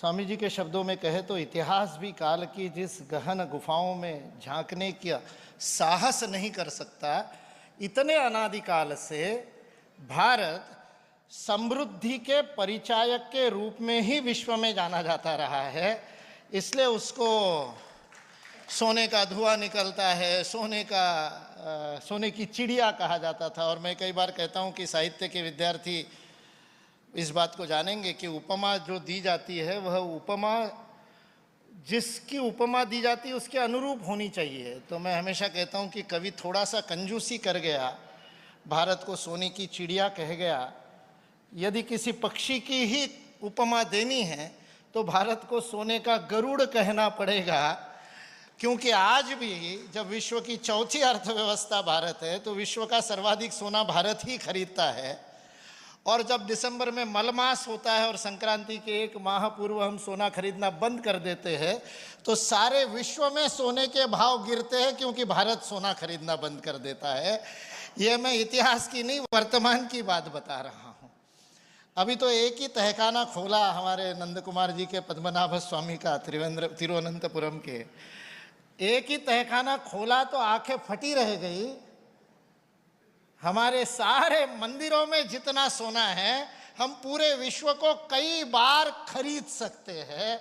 स्वामी जी के शब्दों में कहे तो इतिहास भी काल की जिस गहन गुफाओं में झांकने का साहस नहीं कर सकता, इतने अनादिकाल से भारत समृद्धि के परिचायक के रूप में ही विश्व में जाना जाता रहा है। इसलिए उसको सोने का धुआं निकलता है, सोने की चिड़िया कहा जाता था। और मैं कई बार कहता हूँ कि साहित्य के विद्यार्थी इस बात को जानेंगे कि उपमा जो दी जाती है वह उपमा जिसकी उपमा दी जाती है उसके अनुरूप होनी चाहिए। तो मैं हमेशा कहता हूँ कि कवि थोड़ा सा कंजूसी कर गया, भारत को सोने की चिड़िया कह गया। यदि किसी पक्षी की ही उपमा देनी है तो भारत को सोने का गरुड़ कहना पड़ेगा, क्योंकि आज भी जब विश्व की चौथी अर्थव्यवस्था भारत है तो विश्व का सर्वाधिक सोना भारत ही खरीदता है। और जब दिसंबर में मलमास होता है और संक्रांति के एक माह पूर्व हम सोना खरीदना बंद कर देते हैं तो सारे विश्व में सोने के भाव गिरते हैं, क्योंकि भारत सोना खरीदना बंद कर देता है। यह मैं इतिहास की नहीं वर्तमान की बात बता रहा हूँ। अभी तो एक ही तहखाना खोला हमारे नंद कुमार जी के पद्मनाभ स्वामी का तिरुवनंतपुरम के, एक ही तहखाना खोला तो आंखें फटी रह गई। हमारे सारे मंदिरों में जितना सोना है हम पूरे विश्व को कई बार खरीद सकते हैं।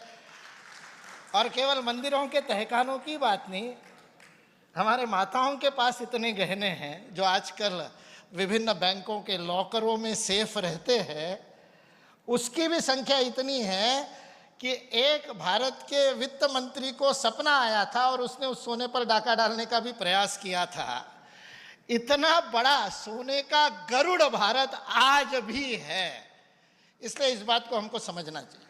और केवल मंदिरों के तहखानों की बात नहीं, हमारे माताओं के पास इतने गहने हैं जो आजकल विभिन्न बैंकों के लॉकरों में सेफ रहते हैं, उसकी भी संख्या इतनी है कि एक भारत के वित्त मंत्री को सपना आया था और उसने उस सोने पर डाका डालने का भी प्रयास किया था। इतना बड़ा सोने का गरुड़ भारत आज भी है। इसलिए इस बात को हमको समझना चाहिए।